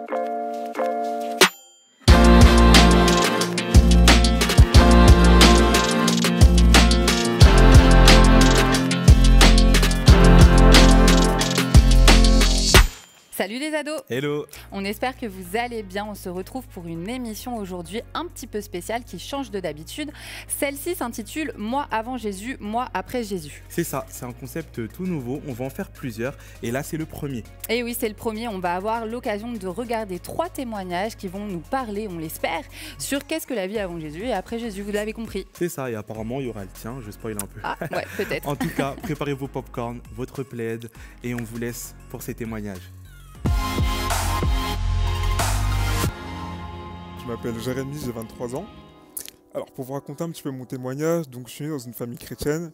Salut les ados! Hello! On espère que vous allez bien. On se retrouve pour une émission aujourd'hui un petit peu spéciale qui change de d'habitude. Celle-ci s'intitule « Moi avant Jésus, moi après Jésus ». C'est ça, c'est un concept tout nouveau. On va en faire plusieurs et là c'est le premier. Et oui, c'est le premier. On va avoir l'occasion de regarder 3 témoignages qui vont nous parler, on l'espère, sur qu'est-ce que la vie avant Jésus et après Jésus. Vous l'avez compris. C'est ça, et apparemment il y aura le tien, je spoil un peu. Ah ouais, peut-être. En tout cas, préparez vos popcorn, votre plaid et on vous laisse pour ces témoignages. Je m'appelle Jérémy, j'ai 23 ans. Alors pour vous raconter un petit peu mon témoignage, donc je suis né dans une famille chrétienne.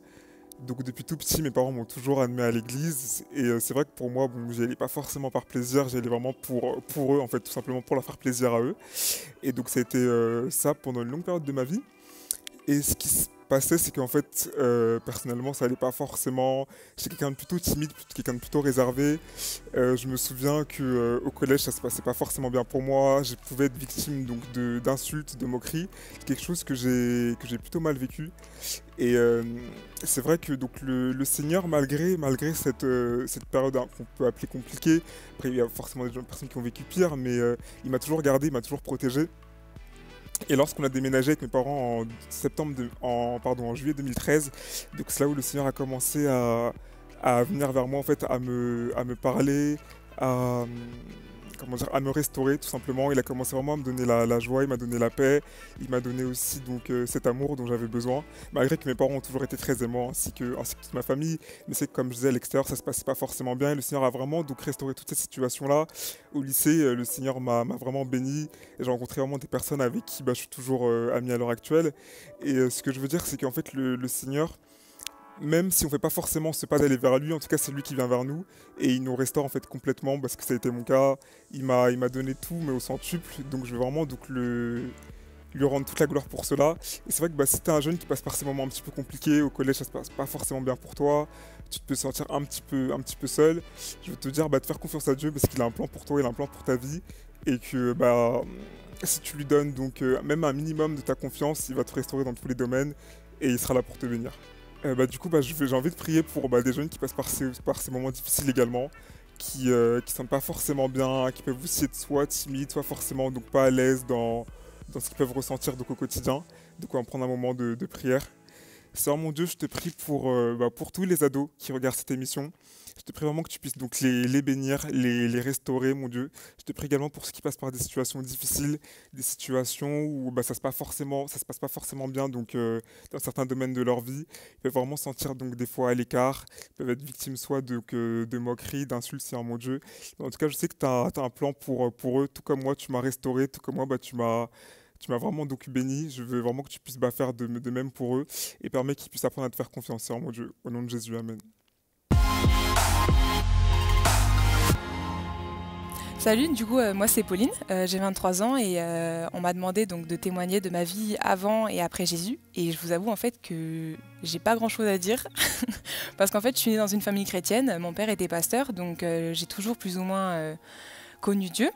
Donc depuis tout petit, mes parents m'ont toujours admis à l'église. Et c'est vrai que pour moi, bon, j'y allais pas forcément par plaisir, j'y allais vraiment pour eux, en fait, tout simplement pour leur faire plaisir à eux. Et donc ça a été ça pendant une longue période de ma vie. Et ce qui se passait, c'est qu'en fait, personnellement, ça allait pas forcément. J'étais quelqu'un de plutôt timide, quelqu'un de plutôt réservé. Je me souviens qu'au collège, ça se passait pas forcément bien pour moi. Je pouvais être victime donc d'insultes, de moqueries. C'est quelque chose que j'ai plutôt mal vécu. Et c'est vrai que donc le Seigneur, malgré cette période qu'on peut appeler compliquée, après il y a forcément des personnes qui ont vécu pire, mais il m'a toujours gardé, il m'a toujours protégé. Et lorsqu'on a déménagé avec mes parents en juillet 2013, donc c'est là où le Seigneur a commencé à venir vers moi, en fait, à me parler, à me restaurer tout simplement. Il a commencé vraiment à me donner la joie, il m'a donné la paix, il m'a donné aussi donc cet amour dont j'avais besoin, malgré que mes parents ont toujours été très aimants, ainsi que toute ma famille. Mais c'est que, comme je disais, à l'extérieur ça se passait pas forcément bien, et le Seigneur a vraiment donc restauré toutes ces situations-là. Au lycée, le Seigneur m'a vraiment béni, et j'ai rencontré vraiment des personnes avec qui je suis toujours ami à l'heure actuelle. Et ce que je veux dire, c'est qu'en fait le Seigneur, même si on ne fait pas forcément ce pas d'aller vers lui, en tout cas c'est lui qui vient vers nous et il nous restaure en fait complètement, parce que ça a été mon cas. Il m'a donné tout, mais au centuple, donc je veux vraiment donc lui rendre toute la gloire pour cela. Et c'est vrai que si tu es un jeune qui passe par ces moments un petit peu compliqués, au collège ça se passe pas forcément bien pour toi, tu te peux sentir un petit peu seul, je veux te dire de faire confiance à Dieu, parce qu'il a un plan pour toi, il a un plan pour ta vie, et que si tu lui donnes donc même un minimum de ta confiance, il va te restaurer dans tous les domaines et il sera là pour te bénir. Du coup, j'ai envie de prier pour des jeunes qui passent par ces moments difficiles également, qui ne sentent pas forcément bien, qui peuvent aussi être soit timides, soit forcément donc pas à l'aise dans ce qu'ils peuvent ressentir donc au quotidien. Donc on va prendre un moment de prière. Seigneur mon Dieu, je te prie pour tous les ados qui regardent cette émission. Je te prie vraiment que tu puisses donc les bénir, les restaurer, mon Dieu. Je te prie également pour ceux qui passent par des situations difficiles, des situations où ça se passe pas forcément bien donc dans certains domaines de leur vie. Ils peuvent vraiment se sentir donc des fois à l'écart, ils peuvent être victimes soit de moqueries, d'insultes, Seigneur mon Dieu. En tout cas, je sais que tu as un plan pour eux, tout comme moi tu m'as restauré, tout comme moi tu m'as vraiment donc béni. Je veux vraiment que tu puisses faire de même pour eux et permets qu'ils puissent apprendre à te faire confiance, Seigneur mon Dieu. Au nom de Jésus, Amen. Salut, du coup, moi c'est Pauline, j'ai 23 ans et on m'a demandé donc de témoigner de ma vie avant et après Jésus. Et je vous avoue en fait que j'ai pas grand chose à dire parce qu'en fait je suis née dans une famille chrétienne, mon père était pasteur, donc j'ai toujours plus ou moins connu Dieu.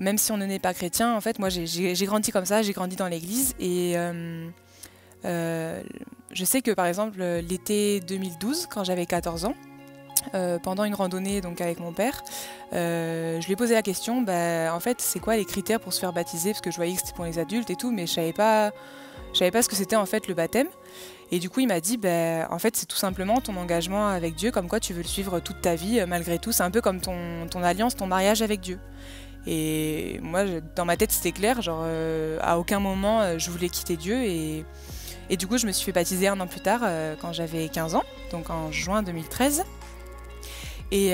Même si on n'est pas chrétien, en fait moi j'ai grandi comme ça, j'ai grandi dans l'église et je sais que par exemple l'été 2012, quand j'avais 14 ans, pendant une randonnée donc avec mon père, je lui ai posé la question, en fait c'est quoi les critères pour se faire baptiser, parce que je voyais que c'était pour les adultes et tout, mais je savais pas ce que c'était en fait le baptême. Et du coup il m'a dit en fait c'est tout simplement ton engagement avec Dieu, comme quoi tu veux le suivre toute ta vie malgré tout, c'est un peu comme ton alliance, ton mariage avec Dieu. Et moi dans ma tête c'était clair, genre à aucun moment je voulais quitter Dieu, et du coup je me suis fait baptiser 1 an plus tard quand j'avais 15 ans, donc en juin 2013. Et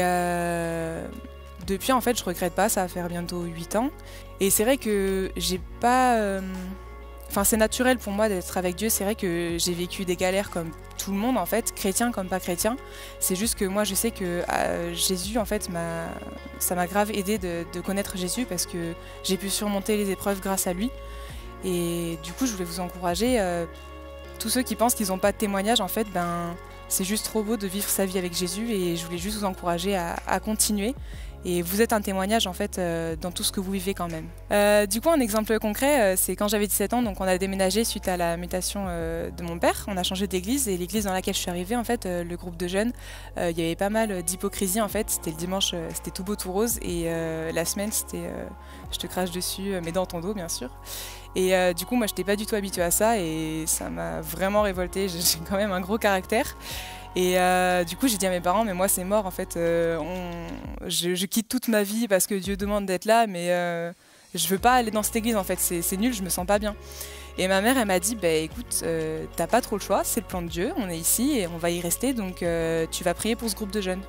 depuis, en fait, je regrette pas, ça va faire bientôt 8 ans. Et c'est vrai que j'ai pas... c'est naturel pour moi d'être avec Dieu. C'est vrai que j'ai vécu des galères comme tout le monde, en fait, chrétien comme pas chrétien. C'est juste que moi, je sais que Jésus, en fait, ça m'a grave aidé de connaître Jésus, parce que j'ai pu surmonter les épreuves grâce à lui. Et du coup, je voulais vous encourager, tous ceux qui pensent qu'ils n'ont pas de témoignage, en fait, c'est juste trop beau de vivre sa vie avec Jésus, et je voulais juste vous encourager à continuer Et vous êtes un témoignage en fait dans tout ce que vous vivez quand même. Du coup, un exemple concret, c'est quand j'avais 17 ans, donc on a déménagé suite à la mutation de mon père. On a changé d'église et l'église dans laquelle je suis arrivée, en fait, le groupe de jeunes, il y avait pas mal d'hypocrisie en fait. C'était le dimanche, c'était tout beau tout rose et la semaine c'était je te crache dessus, mais dans ton dos bien sûr. Et du coup, moi, je n'étais pas du tout habituée à ça et ça m'a vraiment révoltée. J'ai quand même un gros caractère. Et du coup, j'ai dit à mes parents, mais moi, c'est mort, en fait. Je quitte toute ma vie parce que Dieu demande d'être là, mais je veux pas aller dans cette église, en fait. C'est nul, je me sens pas bien. Et ma mère, elle m'a dit, bah, écoute, t'as pas trop le choix, c'est le plan de Dieu, on est ici et on va y rester, donc tu vas prier pour ce groupe de jeunes.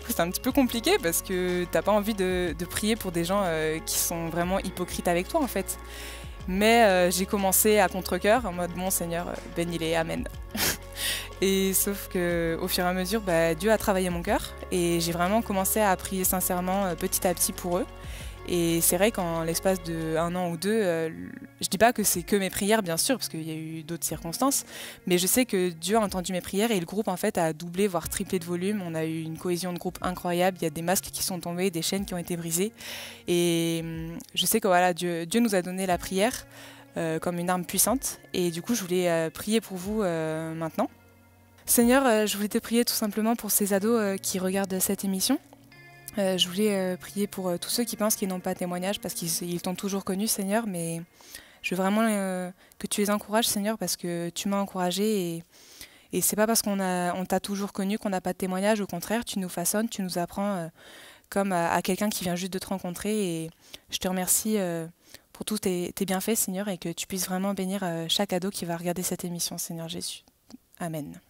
C'est un petit peu compliqué parce que t'as pas envie de prier pour des gens qui sont vraiment hypocrites avec toi, en fait. Mais j'ai commencé à contre-cœur, en mode, mon Seigneur, bénis-les, amen. Et sauf qu'au fur et à mesure, Dieu a travaillé mon cœur et j'ai vraiment commencé à prier sincèrement petit à petit pour eux. Et c'est vrai qu'en l'espace d'1 an ou 2, je dis pas que c'est que mes prières, bien sûr, parce qu'il y a eu d'autres circonstances, mais je sais que Dieu a entendu mes prières et le groupe en fait a doublé, voire triplé de volume. On a eu une cohésion de groupe incroyable, il y a des masques qui sont tombés, des chaînes qui ont été brisées. Et je sais que voilà, Dieu nous a donné la prière comme une arme puissante. Et du coup, je voulais prier pour vous maintenant. Seigneur, je voulais te prier tout simplement pour ces ados qui regardent cette émission. Je voulais prier pour tous ceux qui pensent qu'ils n'ont pas témoignage parce qu'ils t'ont toujours connu, Seigneur, mais je veux vraiment que tu les encourages, Seigneur, parce que tu m'as encouragé et c'est pas parce qu'on t'a toujours connu qu'on n'a pas de témoignage. Au contraire, tu nous façonnes, tu nous apprends comme à quelqu'un qui vient juste de te rencontrer et je te remercie pour tous tes bienfaits, Seigneur, et que tu puisses vraiment bénir chaque ado qui va regarder cette émission, Seigneur Jésus. Amen.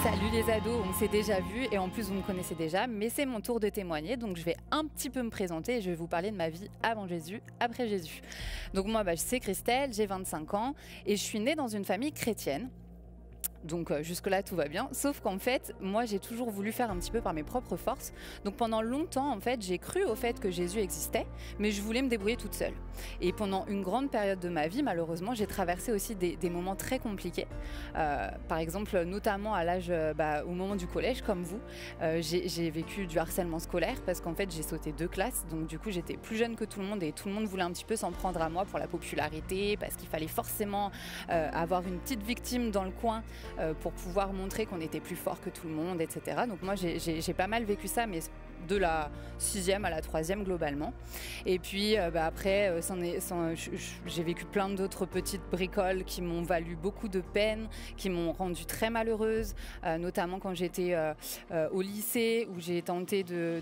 Salut les ados, on s'est déjà vu et en plus vous me connaissez déjà, mais c'est mon tour de témoigner, donc je vais un petit peu me présenter et je vais vous parler de ma vie avant Jésus, après Jésus. Donc moi, c'est Christelle, j'ai 25 ans et je suis née dans une famille chrétienne. Donc jusque-là, tout va bien. Sauf qu'en fait, moi, j'ai toujours voulu faire un petit peu par mes propres forces. Donc pendant longtemps, en fait, j'ai cru au fait que Jésus existait, mais je voulais me débrouiller toute seule. Et pendant une grande période de ma vie, malheureusement, j'ai traversé aussi des moments très compliqués. Par exemple, notamment à l'âge, au moment du collège, comme vous, j'ai vécu du harcèlement scolaire parce qu'en fait, j'ai sauté 2 classes. Donc du coup, j'étais plus jeune que tout le monde et tout le monde voulait un petit peu s'en prendre à moi pour la popularité, parce qu'il fallait forcément avoir une petite victime dans le coin pour pouvoir montrer qu'on était plus fort que tout le monde, etc. Donc moi, j'ai pas mal vécu ça, mais de la 6e à la 3e globalement. Et puis après, j'ai vécu plein d'autres petites bricoles qui m'ont valu beaucoup de peine, qui m'ont rendue très malheureuse, notamment quand j'étais au lycée, où j'ai tenté de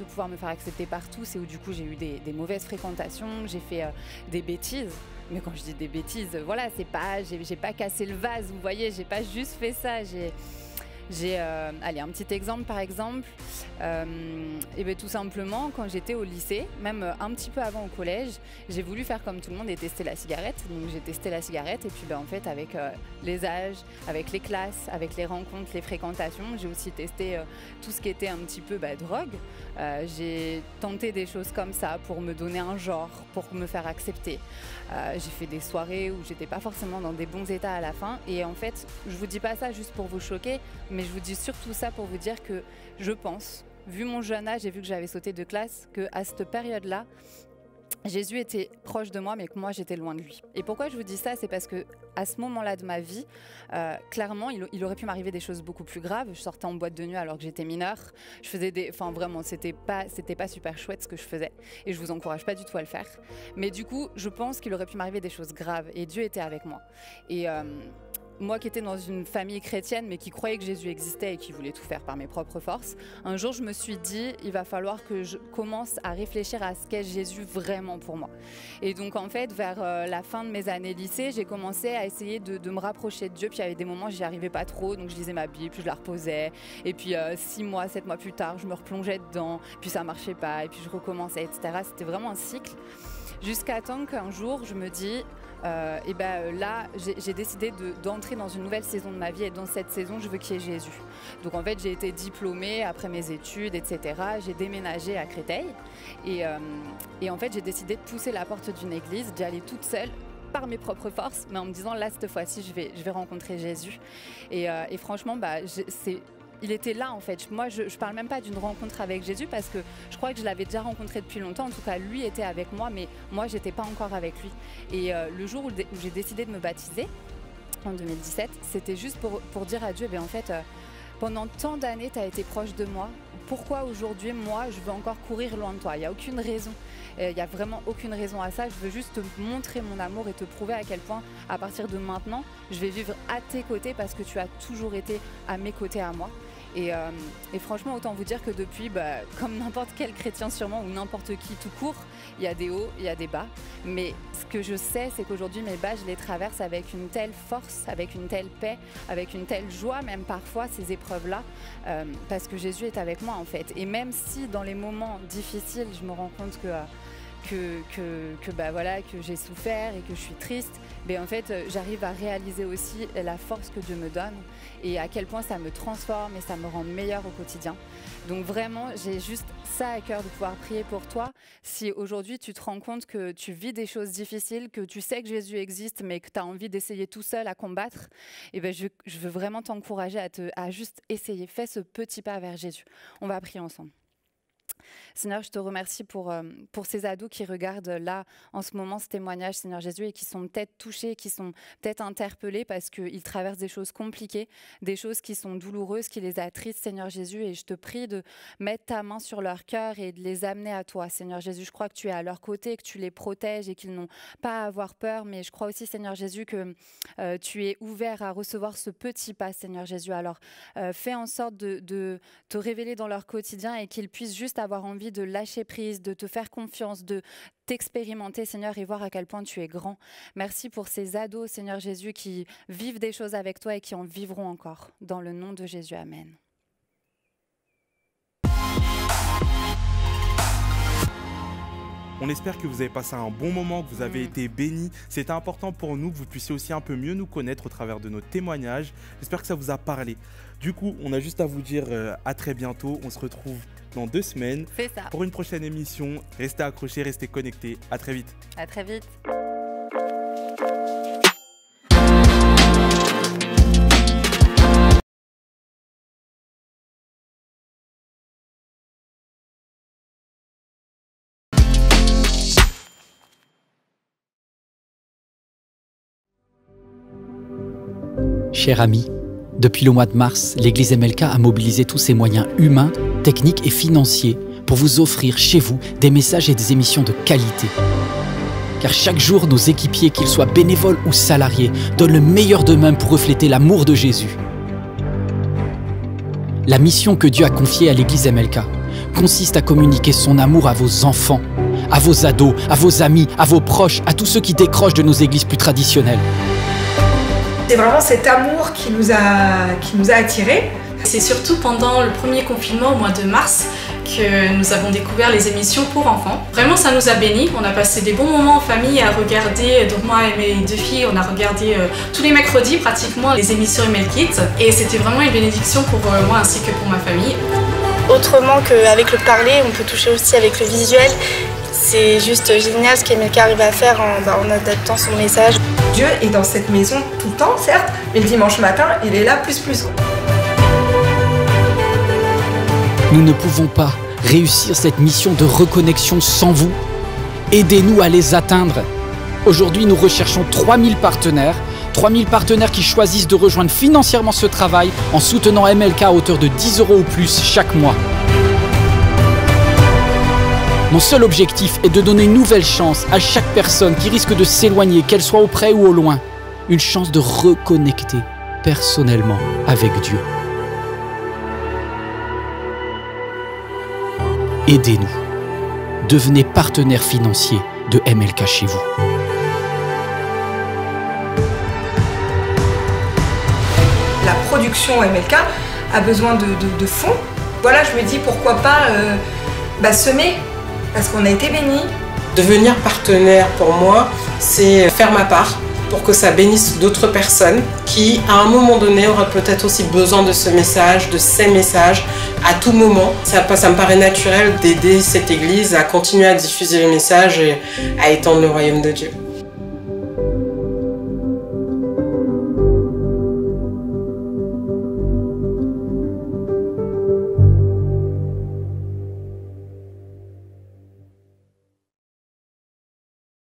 pouvoir me faire accepter par tous et où du coup j'ai eu des mauvaises fréquentations, j'ai fait des bêtises. Mais quand je dis des bêtises, voilà, c'est pas, j'ai pas cassé le vase, vous voyez, j'ai pas juste fait ça, allez, un petit exemple par exemple, et bien tout simplement quand j'étais au lycée, même un petit peu avant au collège, j'ai voulu faire comme tout le monde et tester la cigarette. Donc j'ai testé la cigarette et puis en fait avec les âges, avec les classes, avec les rencontres, les fréquentations, j'ai aussi testé tout ce qui était un petit peu drogue. J'ai tenté des choses comme ça pour me donner un genre, pour me faire accepter. J'ai fait des soirées où j'étais pas forcément dans des bons états à la fin et en fait je vous dis pas ça juste pour vous choquer, mais je vous dis surtout ça pour vous dire que je pense, vu mon jeune âge et vu que j'avais sauté 2 classes, qu'à cette période-là, Jésus était proche de moi, mais que moi j'étais loin de lui. Et pourquoi je vous dis ça, c'est parce que à ce moment-là de ma vie, clairement, il aurait pu m'arriver des choses beaucoup plus graves. Je sortais en boîte de nuit alors que j'étais mineure. Je faisais vraiment, c'était pas super chouette ce que je faisais. Et je vous encourage pas du tout à le faire. Mais du coup, je pense qu'il aurait pu m'arriver des choses graves. Et Dieu était avec moi. Et moi qui étais dans une famille chrétienne mais qui croyait que Jésus existait et qui voulait tout faire par mes propres forces, un jour je me suis dit il va falloir que je commence à réfléchir à ce qu'est Jésus vraiment pour moi. Et donc en fait vers la fin de mes années lycée, j'ai commencé à essayer de me rapprocher de Dieu. Puis il y avait des moments où j'y arrivais pas trop, donc je lisais ma Bible, puis je la reposais et puis 6 mois, 7 mois plus tard je me replongeais dedans, puis ça marchait pas et puis je recommençais, etc. C'était vraiment un cycle jusqu'à temps qu'un jour je me dis là, j'ai décidé d'entrer dans une nouvelle saison de ma vie et dans cette saison, je veux qu'il y ait Jésus. Donc en fait, j'ai été diplômée après mes études, etc. J'ai déménagé à Créteil et en fait, j'ai décidé de pousser la porte d'une église, d'y aller toute seule par mes propres forces, mais en me disant là, cette fois-ci, je vais rencontrer Jésus. Et franchement, c'est il était là en fait. Moi, je parle même pas d'une rencontre avec Jésus parce que je crois que je l'avais déjà rencontré depuis longtemps. En tout cas, lui était avec moi, mais moi, j'étais pas encore avec lui. Et le jour où j'ai décidé de me baptiser, en 2017, c'était juste pour dire à Dieu, en fait, pendant tant d'années, tu as été proche de moi. Pourquoi aujourd'hui, moi, je veux encore courir loin de toi? Il n'y a aucune raison. Il n'y a vraiment aucune raison à ça. Je veux juste te montrer mon amour et te prouver à quel point, à partir de maintenant, je vais vivre à tes côtés parce que tu as toujours été à mes côtés à moi. Et franchement, autant vous dire que depuis, comme n'importe quel chrétien sûrement, ou n'importe qui tout court, il y a des hauts, il y a des bas. Mais ce que je sais, c'est qu'aujourd'hui, mes bas, je les traverse avec une telle force, avec une telle paix, avec une telle joie, même parfois, ces épreuves-là, parce que Jésus est avec moi, en fait. Et même si, dans les moments difficiles, je me rends compte que j'ai souffert et que je suis triste, en fait, j'arrive à réaliser aussi la force que Dieu me donne et à quel point ça me transforme et ça me rend meilleure au quotidien. Donc vraiment, j'ai juste ça à cœur de pouvoir prier pour toi. Si aujourd'hui tu te rends compte que tu vis des choses difficiles, que tu sais que Jésus existe, mais que tu as envie d'essayer tout seul à combattre, je veux vraiment t'encourager à juste essayer. Fais ce petit pas vers Jésus. On va prier ensemble. Seigneur, je te remercie pour ces ados qui regardent là en ce moment ce témoignage, Seigneur Jésus, et qui sont peut-être touchés, qui sont peut-être interpellés parce qu'ils traversent des choses compliquées, des choses qui sont douloureuses, qui les attristent, Seigneur Jésus, et je te prie de mettre ta main sur leur cœur et de les amener à toi, Seigneur Jésus. Je crois que tu es à leur côté, que tu les protèges et qu'ils n'ont pas à avoir peur, mais je crois aussi, Seigneur Jésus, que tu es ouvert à recevoir ce petit pas, Seigneur Jésus. Alors, fais en sorte de te révéler dans leur quotidien et qu'ils puissent juste avoir envie de lâcher prise, de te faire confiance, de t'expérimenter, Seigneur, et voir à quel point tu es grand. Merci pour ces ados, Seigneur Jésus, qui vivent des choses avec toi et qui en vivront encore. Dans le nom de Jésus, Amen. On espère que vous avez passé un bon moment, que vous avez été bénis. C'était important pour nous que vous puissiez aussi un peu mieux nous connaître au travers de nos témoignages. J'espère que ça vous a parlé. Du coup, on a juste à vous dire à très bientôt. On se retrouve dans 2 semaines pour une prochaine émission. Restez accrochés, restez connectés. À très vite. À très vite. Chers amis, depuis le mois de mars, l'Église MLK a mobilisé tous ses moyens humains, techniques et financiers pour vous offrir chez vous des messages et des émissions de qualité. Car chaque jour, nos équipiers, qu'ils soient bénévoles ou salariés, donnent le meilleur d'eux-mêmes pour refléter l'amour de Jésus. La mission que Dieu a confiée à l'Église MLK consiste à communiquer son amour à vos enfants, à vos ados, à vos amis, à vos proches, à tous ceux qui décrochent de nos églises plus traditionnelles. C'est vraiment cet amour qui nous a attirés. C'est surtout pendant le premier confinement au mois de mars que nous avons découvert les émissions pour enfants. Vraiment, ça nous a bénis. On a passé des bons moments en famille à regarder. Donc moi et mes 2 filles, on a regardé tous les mercredis pratiquement les émissions ML Kids. Et c'était vraiment une bénédiction pour moi ainsi que pour ma famille. Autrement qu'avec le parler, on peut toucher aussi avec le visuel. C'est juste génial ce qu'MLK arrive à faire en adaptant son message. Dieu est dans cette maison tout le temps, certes, mais le dimanche matin, il est là plus. Nous ne pouvons pas réussir cette mission de reconnexion sans vous. Aidez-nous à les atteindre. Aujourd'hui, nous recherchons 3000 partenaires. 3000 partenaires qui choisissent de rejoindre financièrement ce travail en soutenant MLK à hauteur de 10 € ou plus chaque mois. Mon seul objectif est de donner une nouvelle chance à chaque personne qui risque de s'éloigner, qu'elle soit au près ou au loin. Une chance de reconnecter personnellement avec Dieu. Aidez-nous. Devenez partenaire financier de MLK chez vous. La production MLK a besoin de fonds. Voilà, je me dis pourquoi pas semer. Parce qu'on a été bénis. Devenir partenaire pour moi, c'est faire ma part pour que ça bénisse d'autres personnes qui, à un moment donné, auraient peut-être aussi besoin de ce message, de ces messages, à tout moment. Ça me paraît naturel d'aider cette église à continuer à diffuser les messages et à étendre le royaume de Dieu.